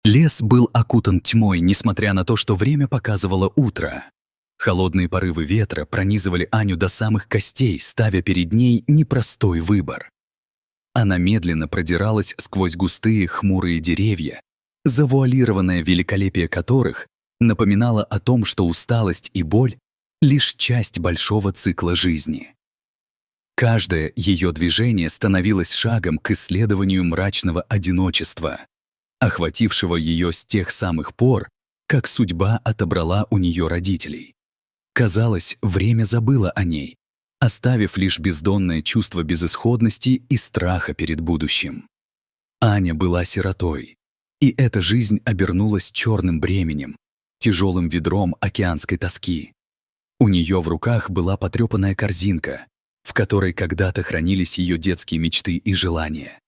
Лес был окутан тьмой, несмотря на то, что время показывало утро. Холодные порывы ветра пронизывали Аню до самых костей, ставя перед ней непростой выбор. Она медленно продиралась сквозь густые хмурые деревья, завуалированное великолепие которых напоминало о том, что усталость и боль — лишь часть большого цикла жизни. Каждое ее движение становилось шагом к исследованию мрачного одиночества, охватившего ее с тех самых пор, как судьба отобрала у нее родителей. Казалось, время забыло о ней, оставив лишь бездонное чувство безысходности и страха перед будущим. Аня была сиротой, и эта жизнь обернулась черным бременем, тяжелым ведром океанской тоски. У нее в руках была потрепанная корзинка, в которой когда-то хранились ее детские мечты и желания.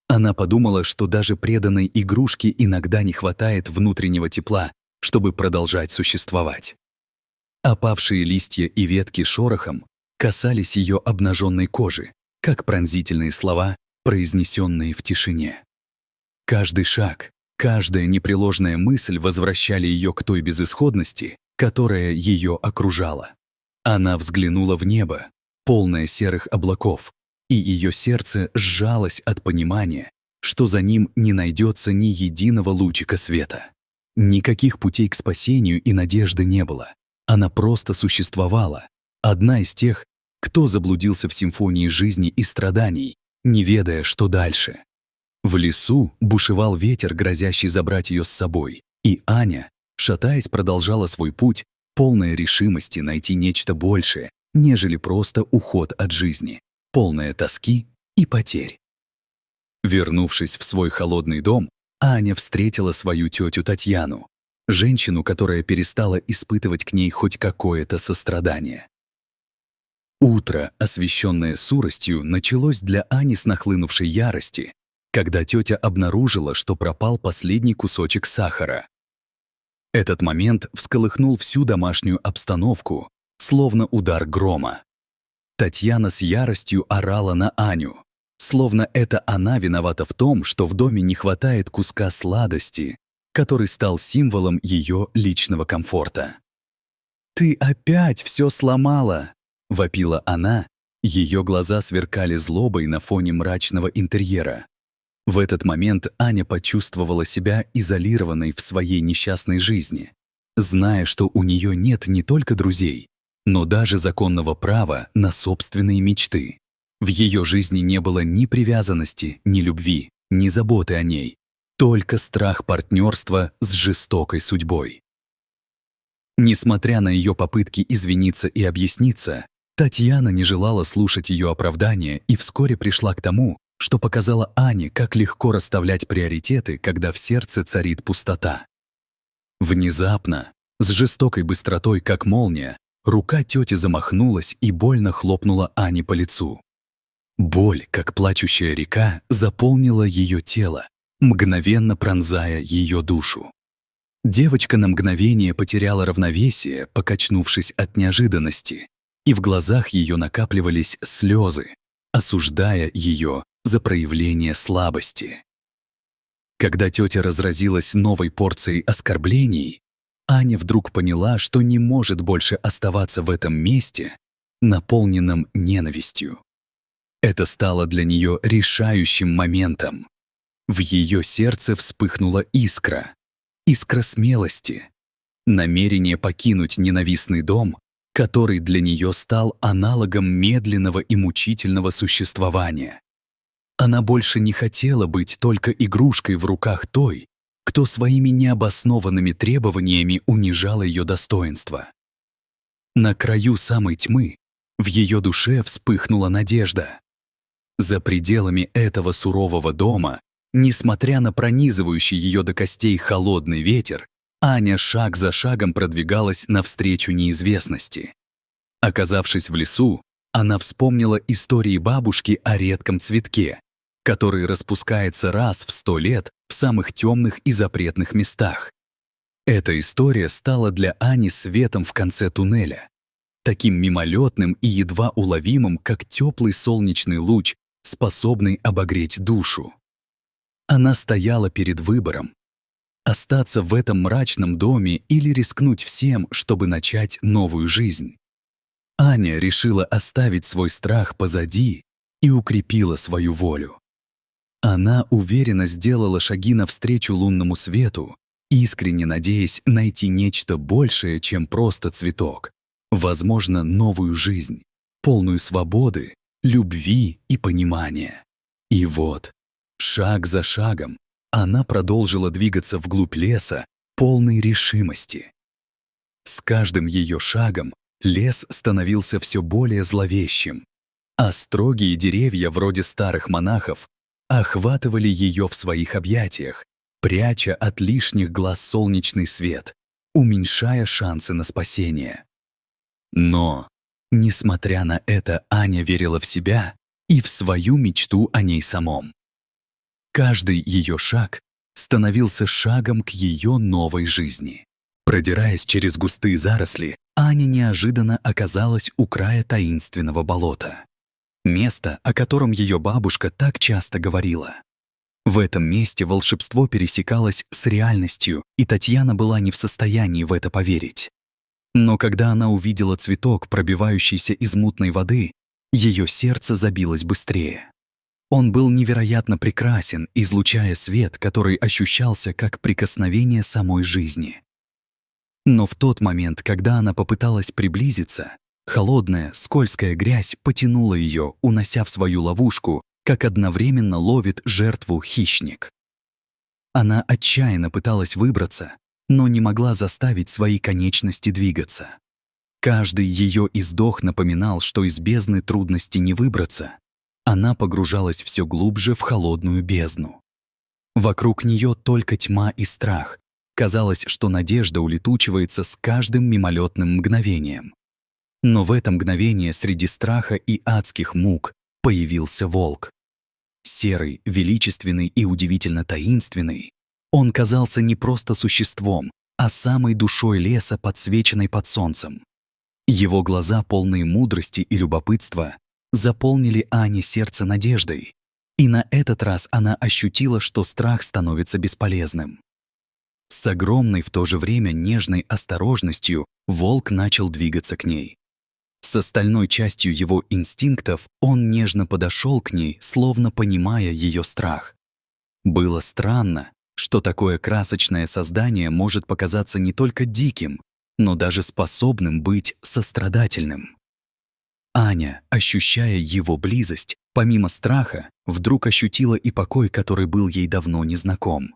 Она подумала, что даже преданной игрушке иногда не хватает внутреннего тепла, чтобы продолжать существовать. Опавшие листья и ветки шорохом касались ее обнаженной кожи, как пронзительные слова, произнесенные в тишине. Каждый шаг, каждая непреложная мысль возвращали ее к той безысходности, которая ее окружала. Она взглянула в небо, полное серых облаков, и ее сердце сжалось от понимания, что за ним не найдется ни единого лучика света. Никаких путей к спасению и надежды не было. Она просто существовала, одна из тех, кто заблудился в симфонии жизни и страданий, не ведая, что дальше. В лесу бушевал ветер, грозящий забрать ее с собой, и Аня, шатаясь, продолжала свой путь, полная решимости найти нечто большее, нежели просто уход от жизни, полная тоски и потерь. Вернувшись в свой холодный дом, Аня встретила свою тетю Татьяну, женщину, которая перестала испытывать к ней хоть какое-то сострадание. Утро, освещенное суростью, началось для Ани с нахлынувшей ярости, когда тетя обнаружила, что пропал последний кусочек сахара. Этот момент всколыхнул всю домашнюю обстановку, словно удар грома. Татьяна с яростью орала на Аню, словно это она виновата в том, что в доме не хватает куска сладости, который стал символом ее личного комфорта. «Ты опять все сломала!» — вопила она, ее глаза сверкали злобой на фоне мрачного интерьера. В этот момент Аня почувствовала себя изолированной в своей несчастной жизни, зная, что у нее нет не только друзей, но даже законного права на собственные мечты. В ее жизни не было ни привязанности, ни любви, ни заботы о ней, только страх партнерства с жестокой судьбой. Несмотря на ее попытки извиниться и объясниться, Татьяна не желала слушать ее оправдания и вскоре пришла к тому, что показала Ане, как легко расставлять приоритеты, когда в сердце царит пустота. Внезапно, с жестокой быстротой, как молния, рука тети замахнулась и больно хлопнула Ане по лицу. Боль, как плачущая река, заполнила ее тело, мгновенно пронзая ее душу. Девочка на мгновение потеряла равновесие, покачнувшись от неожиданности, и в глазах ее накапливались слезы, осуждая ее за проявление слабости. Когда тетя разразилась новой порцией оскорблений, Аня вдруг поняла, что не может больше оставаться в этом месте, наполненном ненавистью. Это стало для нее решающим моментом. В ее сердце вспыхнула искра смелости, намерение покинуть ненавистный дом, который для нее стал аналогом медленного и мучительного существования. Она больше не хотела быть только игрушкой в руках той, кто своими необоснованными требованиями унижал ее достоинство. На краю самой тьмы в ее душе вспыхнула надежда. За пределами этого сурового дома, несмотря на пронизывающий ее до костей холодный ветер, Аня шаг за шагом продвигалась навстречу неизвестности. Оказавшись в лесу, она вспомнила истории бабушки о редком цветке, который распускается раз в 100 лет в самых темных и запретных местах. Эта история стала для Ани светом в конце туннеля, таким мимолетным и едва уловимым, как теплый солнечный луч, способный обогреть душу. Она стояла перед выбором: Остаться в этом мрачном доме или рискнуть всем, чтобы начать новую жизнь? Аня решила оставить свой страх позади и укрепила свою волю. Она уверенно сделала шаги навстречу лунному свету, искренне надеясь найти нечто большее, чем просто цветок, возможно, новую жизнь, полную свободы, любви и понимания. И вот, шаг за шагом, она продолжила двигаться вглубь леса, полной решимости. С каждым ее шагом лес становился все более зловещим, а строгие деревья, вроде старых монахов, охватывали ее в своих объятиях, пряча от лишних глаз солнечный свет, уменьшая шансы на спасение. Но, несмотря на это, Аня верила в себя и в свою мечту о ней самом. Каждый ее шаг становился шагом к ее новой жизни. Продираясь через густые заросли, Аня неожиданно оказалась у края таинственного болота. Место, о котором ее бабушка так часто говорила. В этом месте волшебство пересекалось с реальностью, и Татьяна была не в состоянии в это поверить. Но когда она увидела цветок, пробивающийся из мутной воды, ее сердце забилось быстрее. Он был невероятно прекрасен, излучая свет, который ощущался как прикосновение самой жизни. Но в тот момент, когда она попыталась приблизиться, холодная, скользкая грязь потянула ее, унося в свою ловушку, как одновременно ловит жертву хищник. Она отчаянно пыталась выбраться, но не могла заставить свои конечности двигаться. Каждый ее издох напоминал, что из бездны трудности не выбраться. Она погружалась все глубже в холодную бездну. Вокруг нее только тьма и страх. Казалось, что надежда улетучивается с каждым мимолетным мгновением. Но в это мгновение среди страха и адских мук появился волк. Серый, величественный и удивительно таинственный, он казался не просто существом, а самой душой леса, подсвеченной под солнцем. Его глаза, полные мудрости и любопытства, заполнили Ане сердце надеждой, и на этот раз она ощутила, что страх становится бесполезным. С огромной в то же время нежной осторожностью волк начал двигаться к ней. С остальной частью его инстинктов он нежно подошел к ней, словно понимая ее страх. Было странно, что такое красочное создание может показаться не только диким, но даже способным быть сострадательным. Аня, ощущая его близость, помимо страха, вдруг ощутила и покой, который был ей давно незнаком.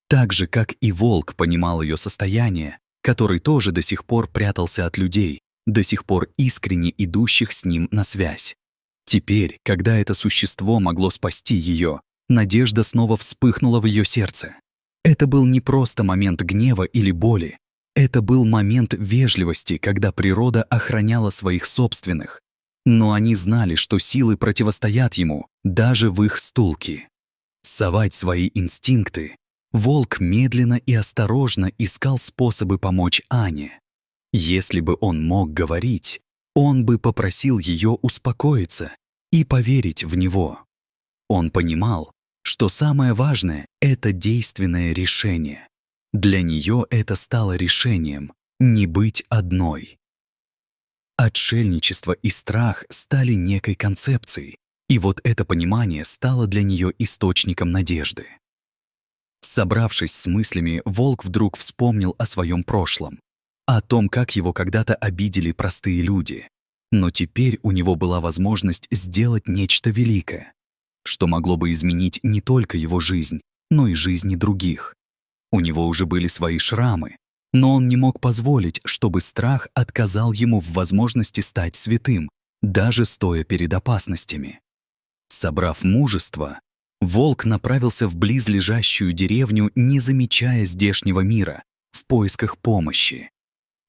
Так же, как и волк понимал ее состояние, который тоже до сих пор прятался от людей, до сих пор искренне идущих с ним на связь. Теперь, когда это существо могло спасти ее, надежда снова вспыхнула в ее сердце. Это был не просто момент гнева или боли. Это был момент вежливости, когда природа охраняла своих собственных. Но они знали, что силы противостоят ему, даже в их стулке. Совать свои инстинкты, волк медленно и осторожно искал способы помочь Ане. Если бы он мог говорить, он бы попросил ее успокоиться и поверить в него. Он понимал, что самое важное — это действенное решение. Для нее это стало решением не быть одной. Отшельничество и страх стали некой концепцией, и вот это понимание стало для нее источником надежды. Собравшись с мыслями, волк вдруг вспомнил о своем прошлом, о том, как его когда-то обидели простые люди. Но теперь у него была возможность сделать нечто великое, что могло бы изменить не только его жизнь, но и жизни других. У него уже были свои шрамы, но он не мог позволить, чтобы страх отказал ему в возможности стать святым, даже стоя перед опасностями. Собрав мужество, волк направился в близлежащую деревню, не замечая здешнего мира, в поисках помощи.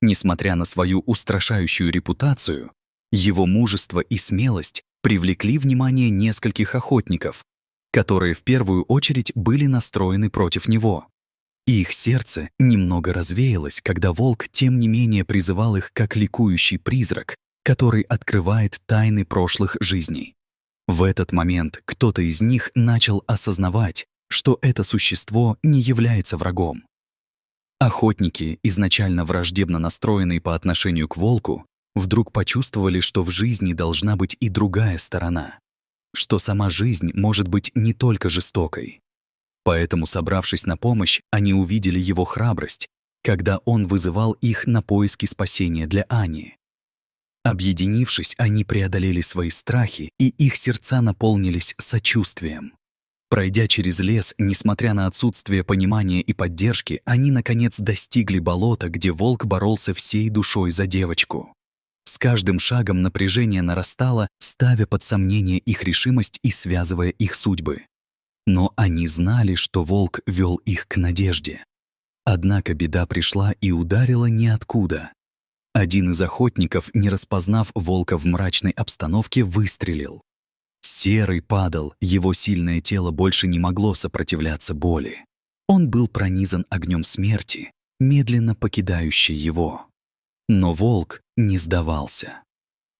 Несмотря на свою устрашающую репутацию, его мужество и смелость привлекли внимание нескольких охотников, которые в первую очередь были настроены против него. Их сердце немного развеялось, когда волк тем не менее призывал их как ликующий призрак, который открывает тайны прошлых жизней. В этот момент кто-то из них начал осознавать, что это существо не является врагом. Охотники, изначально враждебно настроенные по отношению к волку, вдруг почувствовали, что в жизни должна быть и другая сторона, что сама жизнь может быть не только жестокой. Поэтому, собравшись на помощь, они увидели его храбрость, когда он вызывал их на поиски спасения для Ани. Объединившись, они преодолели свои страхи, и их сердца наполнились сочувствием. Пройдя через лес, несмотря на отсутствие понимания и поддержки, они, наконец, достигли болота, где волк боролся всей душой за девочку. С каждым шагом напряжение нарастало, ставя под сомнение их решимость и связывая их судьбы. Но они знали, что волк вел их к надежде. Однако беда пришла и ударила ниоткуда. Один из охотников, не распознав волка в мрачной обстановке, выстрелил. Серый падал, его сильное тело больше не могло сопротивляться боли. Он был пронизан огнем смерти, медленно покидающей его. Но волк не сдавался.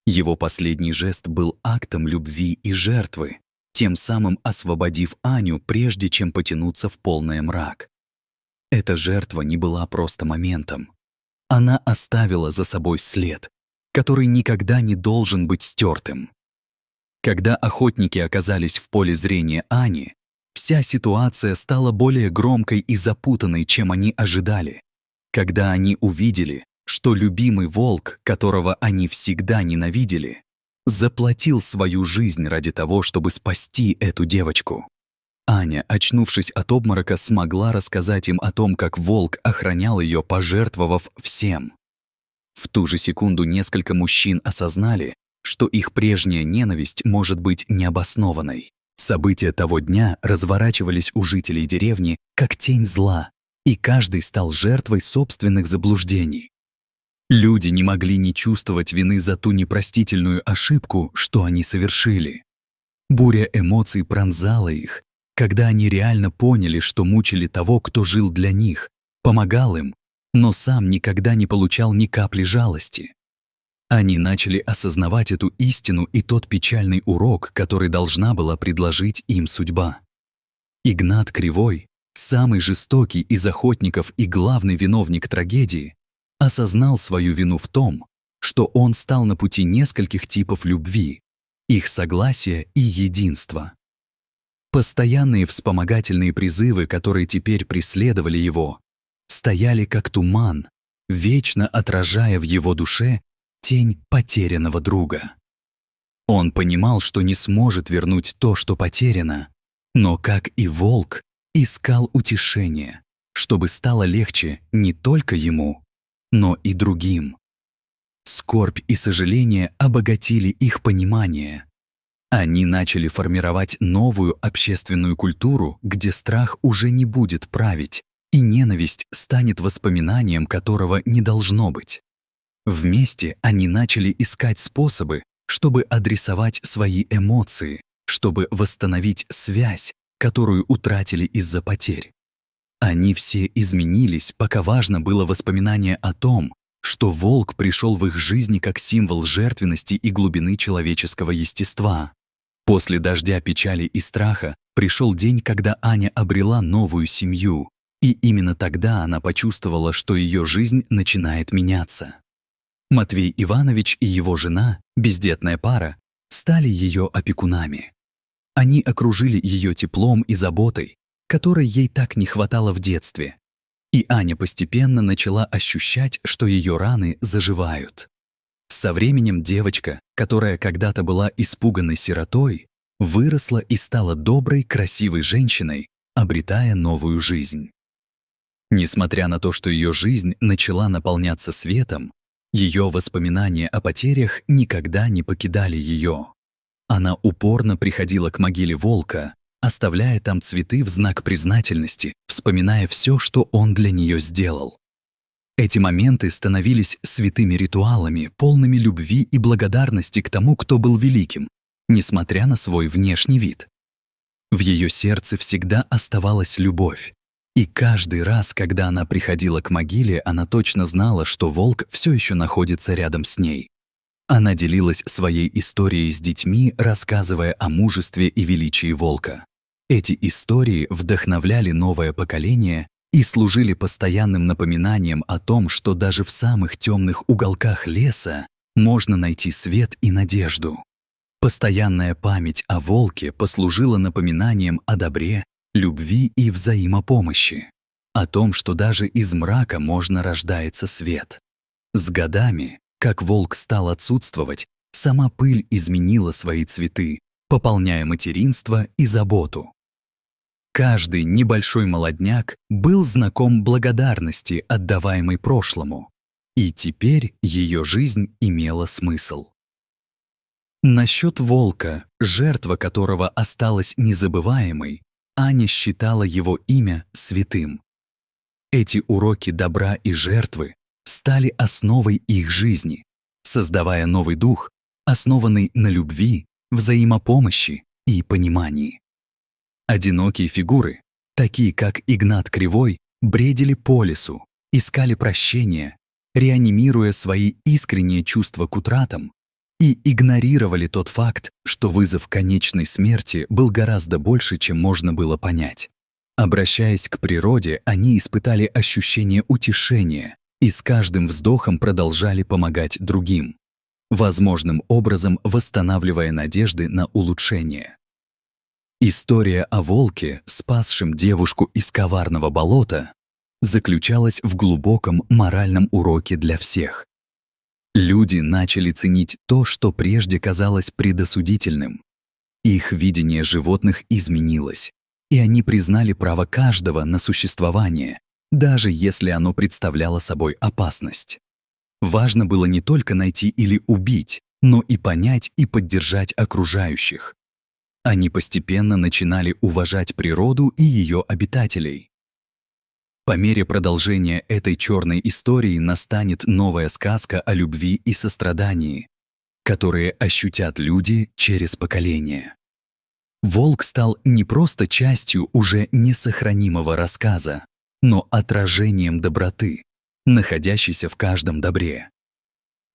Его последний жест был актом любви и жертвы, тем самым освободив Аню, прежде чем потянуться в полный мрак. Эта жертва не была просто моментом. Она оставила за собой след, который никогда не должен быть стертым. Когда охотники оказались в поле зрения Ани, вся ситуация стала более громкой и запутанной, чем они ожидали. Когда они увидели, что любимый волк, которого они всегда ненавидели, заплатил свою жизнь ради того, чтобы спасти эту девочку. Аня, очнувшись от обморока, смогла рассказать им о том, как волк охранял ее, пожертвовав всем. В ту же секунду несколько мужчин осознали, что их прежняя ненависть может быть необоснованной. События того дня разворачивались у жителей деревни как тень зла, и каждый стал жертвой собственных заблуждений. Люди не могли не чувствовать вины за ту непростительную ошибку, что они совершили. Буря эмоций пронзала их, когда они реально поняли, что мучили того, кто жил для них, помогал им, но сам никогда не получал ни капли жалости. Они начали осознавать эту истину и тот печальный урок, который должна была предложить им судьба. Игнат Кривой, самый жестокий из охотников и главный виновник трагедии, осознал свою вину в том, что он стал на пути нескольких типов любви, их согласия и единства. Постоянные вспомогательные призывы, которые теперь преследовали его, стояли как туман, вечно отражая в его душе тень потерянного друга. Он понимал, что не сможет вернуть то, что потеряно, но, как и волк, искал утешение, чтобы стало легче не только ему, но и другим. Скорбь и сожаление обогатили их понимание. Они начали формировать новую общественную культуру, где страх уже не будет править, и ненависть станет воспоминанием, которого не должно быть. Вместе они начали искать способы, чтобы адресовать свои эмоции, чтобы восстановить связь, которую утратили из-за потерь. Они все изменились, пока важно было воспоминание о том, что волк пришел в их жизни как символ жертвенности и глубины человеческого естества. После дождя печали и страха пришел день, когда Аня обрела новую семью, и именно тогда она почувствовала, что ее жизнь начинает меняться. Матвей Иванович и его жена, бездетная пара, стали ее опекунами. Они окружили ее теплом и заботой, которой ей так не хватало в детстве. И Аня постепенно начала ощущать, что ее раны заживают. Со временем девочка, которая когда-то была испуганной сиротой, выросла и стала доброй, красивой женщиной, обретая новую жизнь. Несмотря на то, что ее жизнь начала наполняться светом, ее воспоминания о потерях никогда не покидали ее. Она упорно приходила к могиле волка, оставляя там цветы в знак признательности, вспоминая все, что он для нее сделал. Эти моменты становились святыми ритуалами, полными любви и благодарности к тому, кто был великим, несмотря на свой внешний вид. В ее сердце всегда оставалась любовь, и каждый раз, когда она приходила к могиле, она точно знала, что волк все еще находится рядом с ней. Она делилась своей историей с детьми, рассказывая о мужестве и величии волка. Эти истории вдохновляли новое поколение и служили постоянным напоминанием о том, что даже в самых темных уголках леса можно найти свет и надежду. Постоянная память о волке послужила напоминанием о добре, любви и взаимопомощи, о том, что даже из мрака можно рождается свет. С годами, как волк стал отсутствовать, сама пыль изменила свои цветы, пополняя материнство и заботу. Каждый небольшой молодняк был знаком благодарности, отдаваемой прошлому, и теперь ее жизнь имела смысл. Насчет волка, жертва которого осталась незабываемой, Аня считала его имя святым. Эти уроки добра и жертвы стали основой их жизни, создавая новый дух, основанный на любви, взаимопомощи и понимании. Одинокие фигуры, такие как Игнат Кривой, бредили по лесу, искали прощения, реанимируя свои искренние чувства к утратам, и игнорировали тот факт, что вызов конечной смерти был гораздо больше, чем можно было понять. Обращаясь к природе, они испытали ощущение утешения и с каждым вздохом продолжали помогать другим, возможным образом восстанавливая надежды на улучшение. История о волке, спасшем девушку из коварного болота, заключалась в глубоком моральном уроке для всех. Люди начали ценить то, что прежде казалось предосудительным. Их видение животных изменилось, и они признали право каждого на существование, даже если оно представляло собой опасность. Важно было не только найти или убить, но и понять и поддержать окружающих. Они постепенно начинали уважать природу и ее обитателей. По мере продолжения этой черной истории настанет новая сказка о любви и сострадании, которые ощутят люди через поколения. Волк стал не просто частью уже несохранимого рассказа, но отражением доброты, находящейся в каждом добре.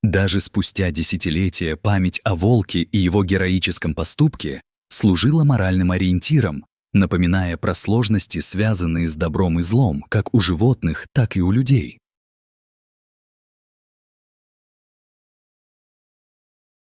Даже спустя десятилетия память о волке и его героическом поступке служила моральным ориентиром, напоминая про сложности, связанные с добром и злом, как у животных, так и у людей.